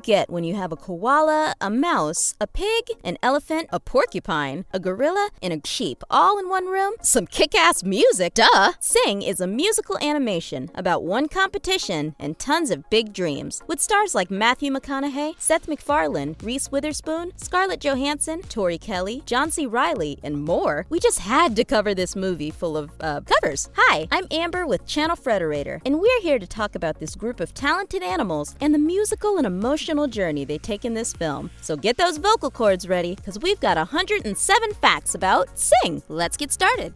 get when you have a koala, a mouse, a pig, an elephant, a porcupine, a gorilla, and a sheep all in one room? Some kick-ass music, duh! Sing is a musical animation about one competition and tons of big dreams, with stars like Matthew McConaughey, Seth MacFarlane, Reese Witherspoon, Scarlett Johansson, Tori Kelly, John C. Reilly, and more. We just had to cover this movie full of, covers. Hi, I'm Amber with ChannelFrederator, and we're here to talk about this group of talented animals and the musical and emotional journey they take in this film. So get those vocal cords ready, because we've got 107 facts about Sing. Let's get started.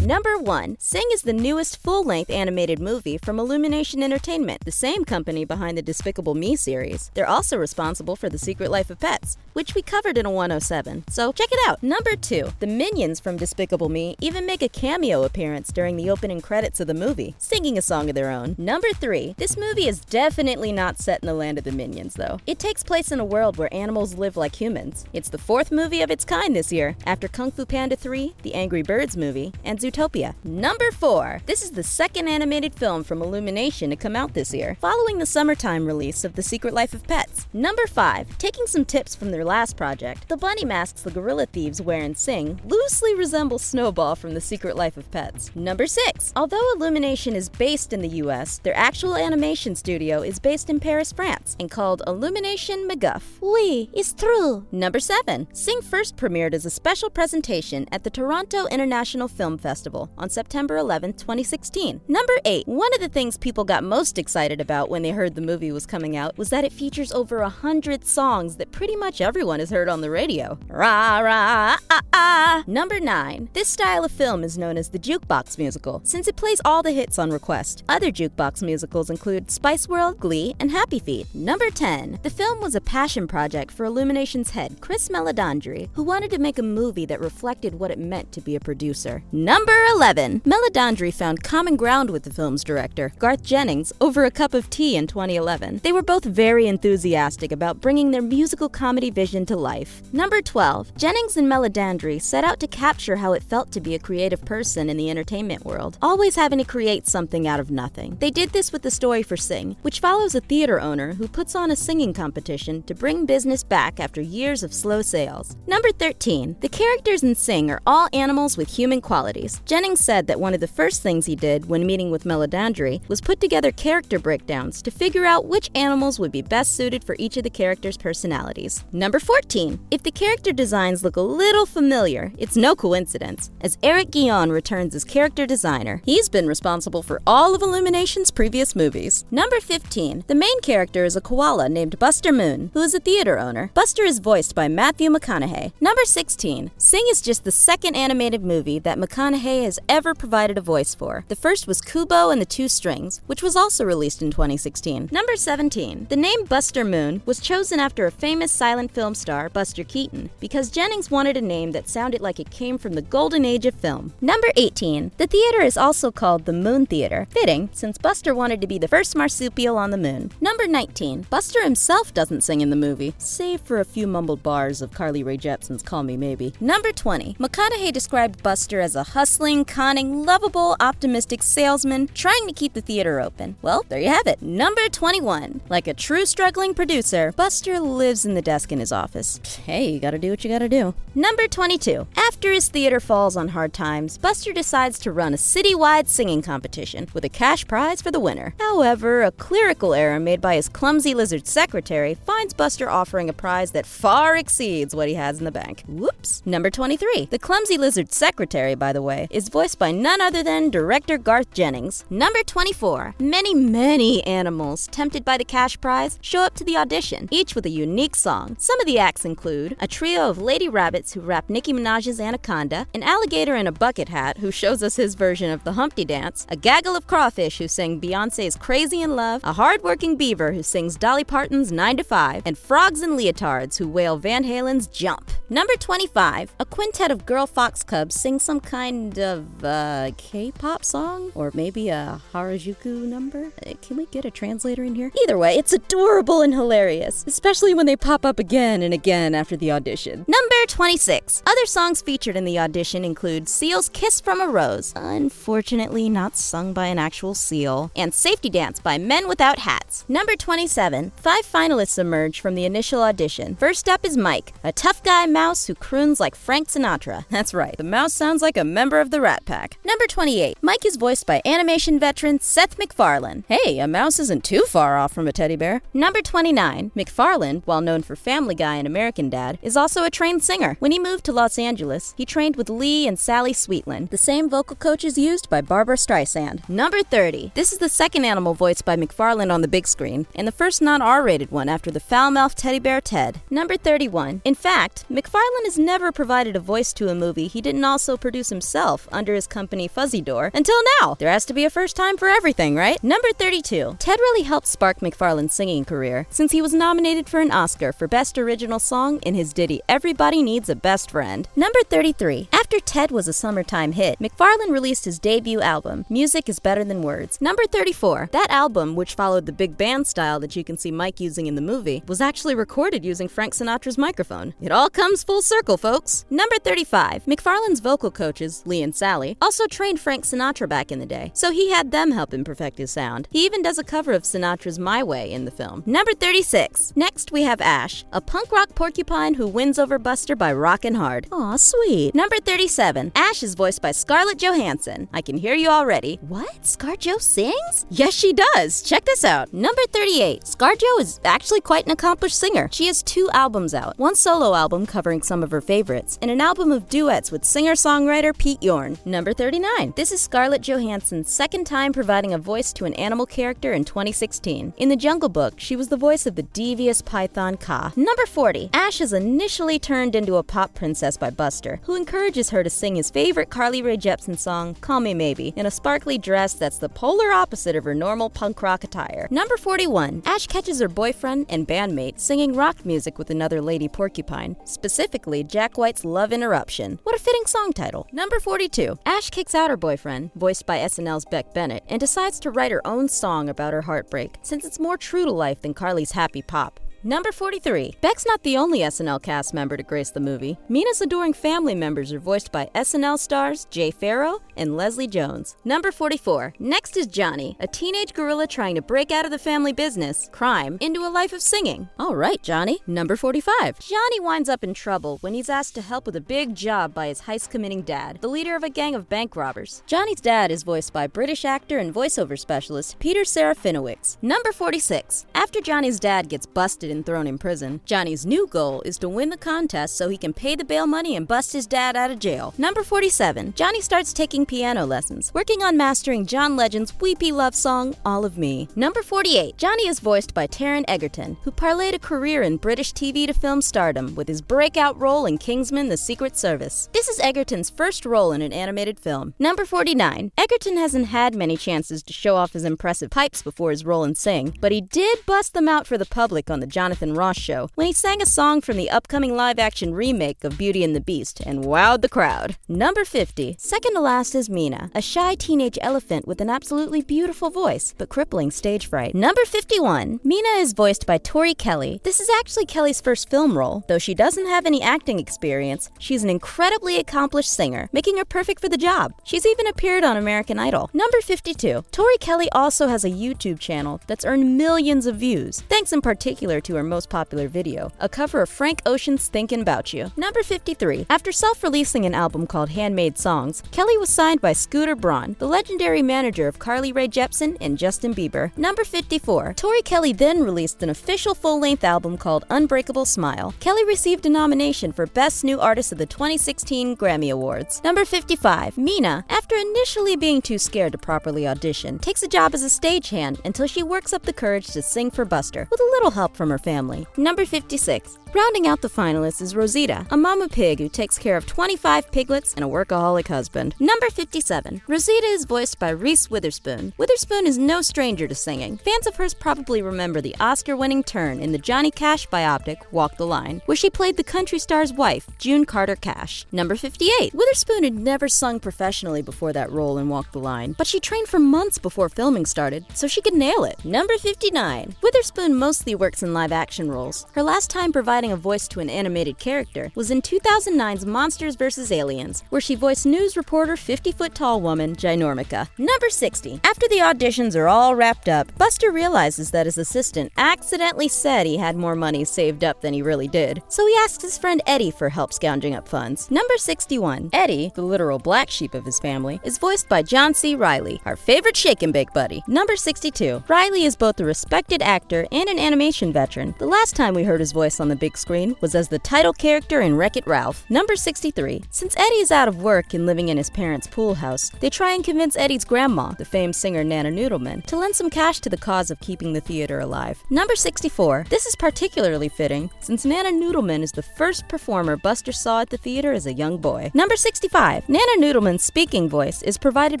Number 1. Sing is the newest full-length animated movie from Illumination Entertainment, the same company behind the Despicable Me series. They're also responsible for The Secret Life of Pets, which we covered in a 107, so check it out. Number 2. The Minions from Despicable Me even make a cameo appearance during the opening credits of the movie, singing a song of their own. Number 3. This movie is definitely not set in the land of the Minions, though. It takes place in a world where animals live like humans. It's the 4th movie of its kind this year, after Kung Fu Panda 3, the Angry Birds movie, and Zootopia. Number 4. This is the second animated film from Illumination to come out this year, following the summertime release of The Secret Life of Pets. Number 5. Taking some tips from their last project, the bunny masks the gorilla thieves wear in Sing loosely resemble Snowball from The Secret Life of Pets. Number 6. Although Illumination is based in the US, their actual animation studio is based in Paris, France, and called Illumination McGuff. Oui, it's true. Number 7. Sing first premiered as a special presentation at the Toronto International Film Festival on September 11, 2016. Number 8. One of the things people got most excited about when they heard the movie was coming out was that it features over 100 songs that pretty much everyone has heard on the radio. Rah, rah, ah, ah. Number 9. This style of film is known as the jukebox musical, since it plays all the hits on request. Other jukebox musicals include Spice World, Glee, and Happy Feet. Number 10. The film was a passion project for Illumination's head, Chris Meledandri, who wanted to make a movie that reflected what it meant to be a producer. Number 11. Meledandri found common ground with the film's director, Garth Jennings, over a cup of tea in 2011. They were both very enthusiastic about bringing their musical comedy vision to life. Number 12. Jennings and Meledandri set out to capture how it felt to be a creative person in the entertainment world, always having to create something out of nothing. They did this with the story for Sing, which follows a theater owner who puts on a singing competition to bring business back after years of slow sales. Number 13. The characters in Sing are all animals with human qualities. Jennings said that one of the first things he did when meeting with Meledandri was put together character breakdowns to figure out which animals would be best suited for each of the characters' personalities. Number 14. If the character designs look a little familiar, it's no coincidence, as Eric Guillon returns as character designer. He's been responsible for all of Illumination's previous movies. Number 15. The main character is a koala named Buster Moon, who is a theater owner. Buster is voiced by Matthew McConaughey. Number 16. Sing is just the second animated movie that McConaughey has ever provided a voice for. The first was Kubo and the Two Strings, which was also released in 2016. Number 17. The name Buster Moon was chosen after a famous silent film star, Buster Keaton, because Jennings wanted a name that sounded like it came from the golden age of film. Number 18. The theater is also called the Moon Theater, fitting since Buster wanted to be the first marsupial on the moon. Number 19. Buster himself doesn't sing in the movie, save for a few mumbled bars of Carly Rae Jepsen's Call Me Maybe. Number 20. McConaughey described Buster as a hustling, cunning, lovable, optimistic salesman trying to keep the theater open. Well, there you have it. Number 21. Like a true struggling producer, Buster lives in the desk in his office. Hey, you gotta do what you gotta do. Number 22. After his theater falls on hard times, Buster decides to run a citywide singing competition with a cash prize for the winner. However, a clerical error made by his clumsy lizard secretary finds Buster offering a prize that far exceeds what he has in the bank. Whoops. Number 23. The clumsy lizard secretary, by the way, is voiced by none other than director Garth Jennings. Number 24. Many animals tempted by the cash prize show up to the audition, each with a unique song. Some of the acts include a trio of lady rabbits who rap Nicki Minaj's Anaconda, an alligator in a bucket hat who shows us his version of the Humpty Dance, a gaggle of crawfish who sing Beyonce's Crazy in Love, a hard-working beaver who sings Dolly Parton's 9 to 5, and frogs and leotards who wail Van Halen's Jump. Number 25. A quintet of girl fox cubs sing some kind kind of a K-pop song? Or maybe a Harajuku number? Can we get a translator in here? Either way, it's adorable and hilarious, especially when they pop up again and again after the audition. Number 26. Other songs featured in the audition include Seal's Kiss from a Rose, unfortunately not sung by an actual seal, and Safety Dance by Men Without Hats. Number 27. 5 finalists emerged from the initial audition. First up is Mike, a tough guy mouse who croons like Frank Sinatra. That's right, the mouse sounds like a member of the Rat Pack. Number 28. Mike is voiced by animation veteran Seth MacFarlane. Hey, a mouse isn't too far off from a teddy bear. Number 29. MacFarlane, while known for Family Guy and American Dad, is also a trained singer. When he moved to Los Angeles, he trained with Lee and Sally Sweetland, the same vocal coaches used by Barbra Streisand. Number 30. This is the second animal voiced by MacFarlane on the big screen, and the first non-R-rated one after the foul-mouthed teddy bear Ted. Number 31. In fact, MacFarlane has never provided a voice to a movie he didn't also produce himself under his company Fuzzy Door until now. There has to be a first time for everything, right? Number 32. Ted really helped spark MacFarlane's singing career, since he was nominated for an Oscar for Best Original Song in his ditty Everybody Needs a Best Friend. Number 33. After Ted was a summertime hit, MacFarlane released his debut album, Music is Better Than Words. Number 34. That album, which followed the big band style that you can see Mike using in the movie, was actually recorded using Frank Sinatra's microphone. It all comes full circle, folks. Number 35. MacFarlane's vocal coaches, Lee and Sally, also trained Frank Sinatra back in the day, so he had them help him perfect his sound. He even does a cover of Sinatra's My Way in the film. Number 36. Next, we have Ash, a punk rock porcupine who wins over Buster by rockin' hard. Aw, sweet. Number 37. Ash is voiced by Scarlett Johansson. I can hear you already. What? ScarJo sings? Yes, she does. Check this out. Number 38. ScarJo is actually quite an accomplished singer. She has 2 albums out. One solo album covering some of her favorites, and an album of duets with singer-songwriter Pete Yorn. Number 39. This is Scarlett Johansson's second time providing a voice to an animal character in 2016. In The Jungle Book, she was the voice of the devious python Kaa. Number 40. Ash is initially turned into a pop princess by Buster, who encourages her to sing his favorite Carly Rae Jepsen song, Call Me Maybe, in a sparkly dress that's the polar opposite of her normal punk rock attire. Number 41. Ash catches her boyfriend and bandmate singing rock music with another lady porcupine, specifically Jack White's Love Interruption. What a fitting song title. Number 42. Ash kicks out her boyfriend, voiced by SNL's Beck Bennett, and decides to write her own song about her heartbreak, since it's more true to life than Carly's happy pop. Number 43. Beck's not the only SNL cast member to grace the movie. Mina's adoring family members are voiced by SNL stars Jay Farrow and Leslie Jones. Number 44. Next is Johnny, a teenage gorilla trying to break out of the family business, crime, into a life of singing. All right, Johnny. Number 45. Johnny winds up in trouble when he's asked to help with a big job by his heist-committing dad, the leader of a gang of bank robbers. Johnny's dad is voiced by British actor and voiceover specialist Peter Serafinowicz. Number 46. After Johnny's dad gets busted and thrown in prison, Johnny's new goal is to win the contest so he can pay the bail money and bust his dad out of jail. Number 47. Johnny starts taking piano lessons, working on mastering John Legend's weepy love song, All of Me. Number 48. Johnny is voiced by Taron Egerton, who parlayed a career in British TV to film stardom with his breakout role in Kingsman: The Secret Service. This is Egerton's first role in an animated film. Number 49. Egerton hasn't had many chances to show off his impressive pipes before his role in Sing, but he did bust them out for the public on the Jonathan Ross Show when he sang a song from the upcoming live-action remake of Beauty and the Beast and wowed the crowd. Number 50. Second to last is Mina, a shy teenage elephant with an absolutely beautiful voice, but crippling stage fright. Number 51. Mina is voiced by Tori Kelly. This is actually Kelly's first film role. Though she doesn't have any acting experience, she's an incredibly accomplished singer, making her perfect for the job. She's even appeared on American Idol. Number 52. Tori Kelly also has a YouTube channel that's earned millions of views, thanks in particular to her most popular video, a cover of Frank Ocean's Thinkin' About You. Number 53. After self-releasing an album called Handmade Songs, Kelly was signed by Scooter Braun, the legendary manager of Carly Rae Jepsen and Justin Bieber. Number 54. Tori Kelly then released an official full-length album called Unbreakable Smile. Kelly received a nomination for Best New Artist of the 2016 Grammy Awards. Number 55. Mina, after initially being too scared to properly audition, takes a job as a stagehand until she works up the courage to sing for Buster, with a little help from her her family. Number 56. Rounding out the finalists is Rosita, a mama pig who takes care of 25 piglets and a workaholic husband. Number 57. Rosita is voiced by Reese Witherspoon. Witherspoon is no stranger to singing. Fans of hers probably remember the Oscar-winning turn in the Johnny Cash biopic Walk the Line, where she played the country star's wife, June Carter Cash. Number 58. Witherspoon had never sung professionally before that role in Walk the Line, but she trained for months before filming started, so she could nail it. Number 59. Witherspoon mostly works in live-action roles. Her last time providing a voice to an animated character was in 2009's Monsters vs. Aliens, where she voiced news reporter 50-foot-tall woman Ginormica. Number 60. After the auditions are all wrapped up, Buster realizes that his assistant accidentally said he had more money saved up than he really did, so he asks his friend Eddie for help scrounging up funds. Number 61. Eddie, the literal black sheep of his family, is voiced by John C. Reilly, our favorite shake and bake buddy. Number 62. Reilly is both a respected actor and an animation veteran. The last time we heard his voice on the big screen was as the title character in Wreck-It Ralph. Number 63. Since Eddie is out of work and living in his parents' pool house, they try and convince Eddie's grandma, the famed singer Nana Noodleman, to lend some cash to the cause of keeping the theater alive. Number 64. This is particularly fitting since Nana Noodleman is the first performer Buster saw at the theater as a young boy. Number 65. Nana Noodleman's speaking voice is provided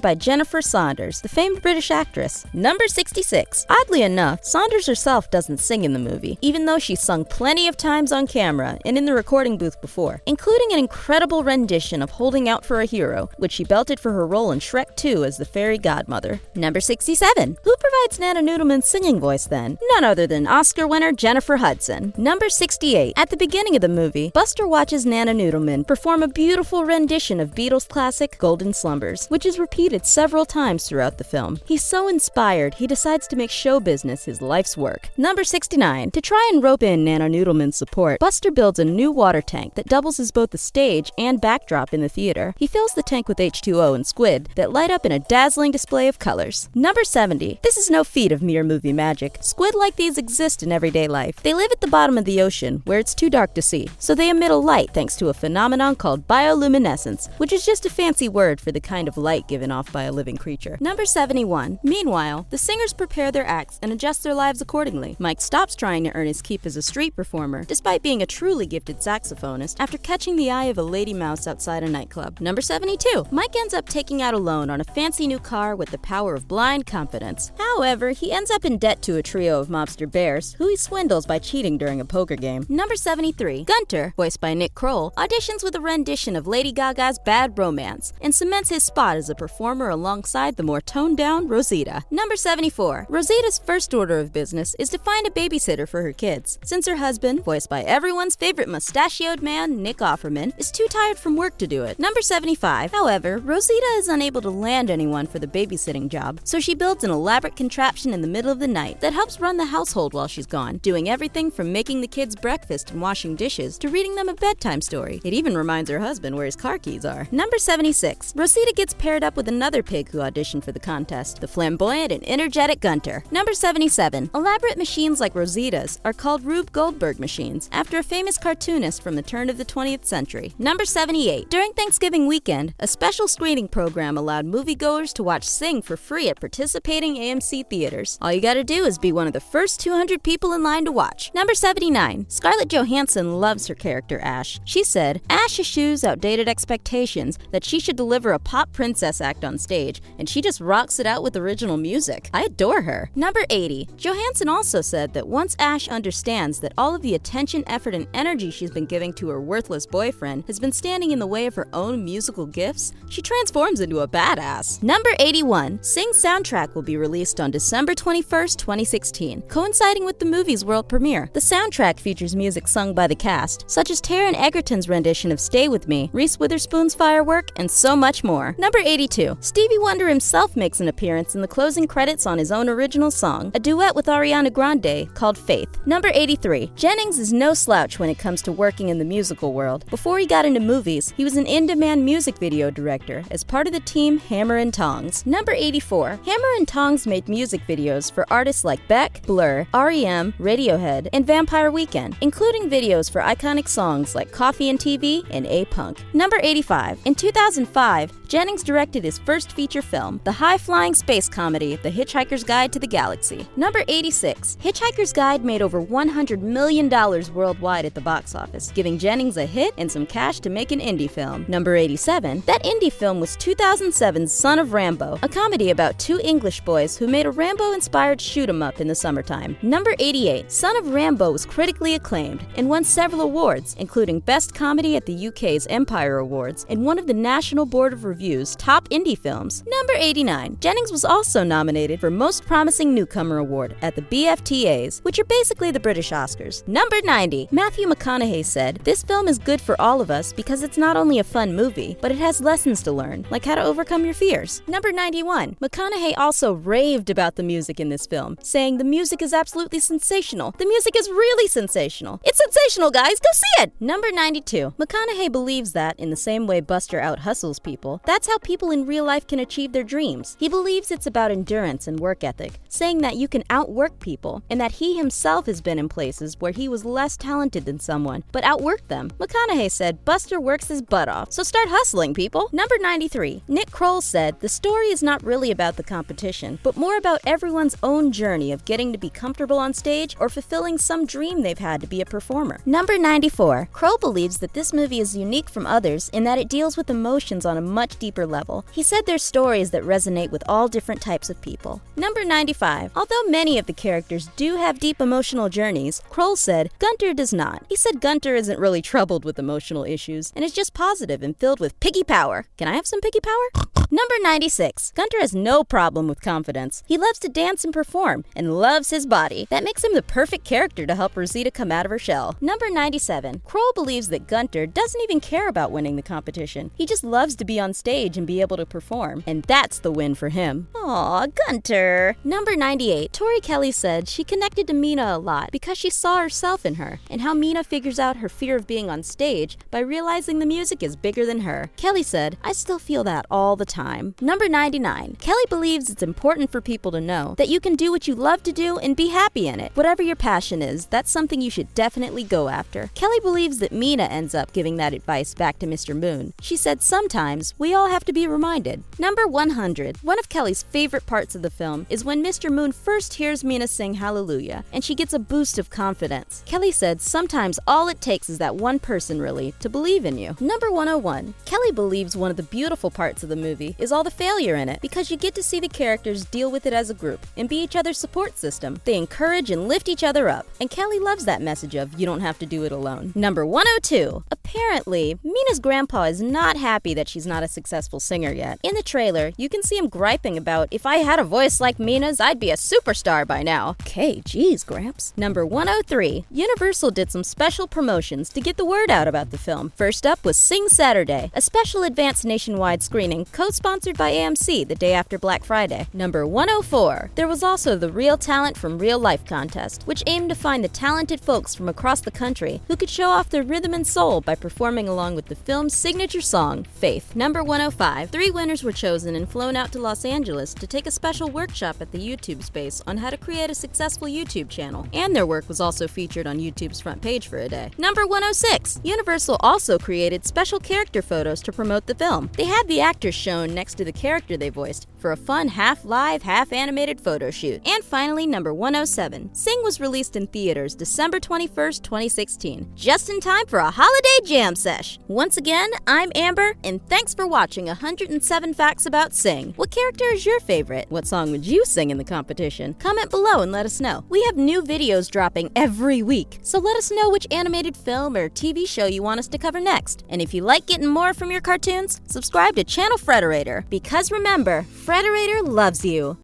by Jennifer Saunders, the famed British actress. Number 66. Oddly enough, Saunders herself doesn't sing in the movie, even though she's sung plenty of times on camera and in the recording booth before, including an incredible rendition of Holding Out for a Hero, which she belted for her role in Shrek 2 as the fairy godmother. Number 67. Who provides Nana Noodleman's singing voice then? None other than Oscar winner Jennifer Hudson. Number 68. At the beginning of the movie, Buster watches Nana Noodleman perform a beautiful rendition of Beatles' classic Golden Slumbers, which is repeated several times throughout the film. He's so inspired, he decides to make show business his life's work. Number 69. To try and rope in Nana Noodleman's support, Buster builds a new water tank that doubles as both the stage and backdrop in the theater. He fills the tank with H2O and squid that light up in a dazzling display of colors. Number 70. This is no feat of mere movie magic. Squid like these exist in everyday life. They live at the bottom of the ocean, where it's too dark to see, so they emit a light thanks to a phenomenon called bioluminescence, which is just a fancy word for the kind of light given off by a living creature. Number 71. Meanwhile, the singers prepare their acts and adjust their lives accordingly. Mike stops trying to earn his keep as a street performer, despite being a truly gifted saxophonist, after catching the eye of a lady mouse outside a nightclub. Number 72. Mike ends up taking out a loan on a fancy new car with the power of blind confidence. However, he ends up in debt to a trio of mobster bears, who he swindles by cheating during a poker game. Number 73. Gunther, voiced by Nick Kroll, auditions with a rendition of Lady Gaga's Bad Romance and cements his spot as a performer alongside the more toned-down Rosita. Number 74. Rosita's first order of business is to find a babysitter for her kids, since her husband, voiced by everyone's favorite mustachioed man, Nick Offerman, is too tired from work to do it. Number 75. However, Rosita is unable to land anyone for the babysitting job, so she builds an elaborate contraption in the middle of the night that helps run the household while she's gone, doing everything from making the kids breakfast and washing dishes to reading them a bedtime story. It even reminds her husband where his car keys are. Number 76. Rosita gets paired up with another pig who auditioned for the contest, the flamboyant and energetic Gunther. Number 77. Elaborate machines like Rosita's are called Rube Goldberg machines, after a famous cartoonist from the turn of the 20th century. Number 78. During Thanksgiving weekend, a special screening program allowed moviegoers to watch Sing for free at participating AMC theaters. All you gotta do is be one of the first 200 people in line to watch. Number 79. Scarlett Johansson loves her character Ash. She said, Ash eschews outdated expectations that she should deliver a pop princess act on stage, and she just rocks it out with original music. I adore her. Number 80. Johansson also said that once Ash understands that all of the attention, effort, and energy she's been giving to her worthless boyfriend has been standing in the way of her own musical gifts, she transforms into a badass. Number 81. Sing's soundtrack will be released on December 21st, 2016, coinciding with the movie's world premiere. The soundtrack features music sung by the cast, such as Taron Egerton's rendition of Stay With Me, Reese Witherspoon's Firework, and so much more. Number 82. Stevie Wonder himself makes an appearance in the closing credits on his own original song, a duet with Ariana Grande called Faith. Number 83. Jennings is no slouch when it comes to working in the musical world. Before he got into movies, he was an in-demand music video director as part of the team Hammer and Tongs. Number 84. Hammer and Tongs made music videos for artists like Beck, Blur, REM, Radiohead, and Vampire Weekend, including videos for iconic songs like Coffee and TV and A-Punk. Number 85. In 2005, Jennings directed his first feature film, the high-flying space comedy The Hitchhiker's Guide to the Galaxy. Number 86. Hitchhiker's Guide made over $100 million worldwide at the box office, giving Jennings a hit and some cash to make an indie film. Number 87. That indie film was 2007's Son of Rambo, a comedy about two English boys who made a Rambo-inspired shoot-'em-up in the summertime. Number 88. Son of Rambo was critically acclaimed and won several awards, including Best Comedy at the UK's Empire Awards and one of the National Board of Review's top indie films. Number 89. Jennings was also nominated for Most Promising Newcomer Award at the BFTAs, which are basically the British Oscars. Number 90. Matthew McConaughey said, "This film is good for all of us because it's not only a fun movie, but it has lessons to learn, like how to overcome your fears." Number 91. McConaughey also raved about the music in this film, saying the music is absolutely sensational. The music is really sensational. It's sensational, guys! Go see it! Number 92. McConaughey believes that, in the same way Buster out-hustles people, that's how people in real life can achieve their dreams. He believes it's about endurance and work ethic, saying that you can outwork people, and that he himself has been in places where he was less talented than someone, but outworked them. McConaughey said, "Buster works his butt off, so start hustling, people." Number 93. Nick Kroll said, "The story is not really about the competition, but more about everyone's own journey of getting to be comfortable on stage or fulfilling some dream they've had to be a performer." Number 94. Kroll believes that this movie is unique from others in that it deals with emotions on a much deeper level. He said there's stories that resonate with all different types of people. Number 95. Although many of the characters do have deep emotional journeys, Kroll said Gunther does not. He said Gunther isn't really troubled with emotional issues and is just positive and filled with piggy power. Can I have some piggy power? Number 96. Gunther has no problem with confidence. He loves to dance and perform and loves his body. That makes him the perfect character to help Rosita come out of her shell. Number 97. Kroll believes that Gunther doesn't even care about winning the competition. He just loves to be on stage and be able to perform, and that's the win for him. Aw, Gunther. Number 98. Tori Kelly said she connected to Mina a lot because she saw herself in her, and how Mina figures out her fear of being on stage by realizing the music is bigger than her. Kelly said, "I still feel that all the time." Number 99. Kelly believes it's important for people to know that you can do what you love to do and be happy in it. Whatever your passion is, that's something you should definitely go after. Kelly believes that Mina ends up giving that advice back to Mr. Moon. She said sometimes we all have to be reminded. Number 100. One of Kelly's favorite parts of the film is when Mr. Moon first hears Mina sing Hallelujah, and she gets a boost of confidence. Kelly said sometimes all it takes is that one person really to believe in you. Number 101. Kelly believes one of the beautiful parts of the movie is all the failure in it, because you get to see the characters deal with it as a group and be each other's support system. They encourage and lift each other up, and Kelly loves that message of you don't have to do it alone. Number 102. Apparently, Mina's grandpa is not happy that she's not a successful singer yet. In the trailer, you can see him griping about, "If I had a voice like Mina's, I'd be a superstar by now." Okay, geez, Gramps. Number 103. Universal did some special promotions to get the word out about the film. First up was Sing Saturday, a special advanced nationwide screening co-sponsored by AMC the day after Black Friday. Number 104. There was also the Real Talent from Real Life contest, which aimed to find the talented folks from across the country who could show off their rhythm and soul by performing along with the film's signature song, Faith. Number 105. 3 winners were chosen and flown out to Los Angeles to take a special workshop at the YouTube space on how to create a successful YouTube channel, and their work was also featured on YouTube's front page for a day. Number 106. Universal also created special character photos to promote the film. They had the actors shown next to the character they voiced for a fun half-live, half-animated photo shoot. And finally, number 107. Sing was released in theaters December 21st, 2016, just in time for a holiday jam sesh. Once again, I'm Amber, and thanks for watching 107 Facts About Sing. What character is your favorite? What song would you sing in the competition? Comment below and let us know. We have new videos dropping every week, so let us know which animated film or TV show you want us to cover next. And if you like getting more from your cartoons, subscribe to Channel Frederator, because remember, Frederator loves you.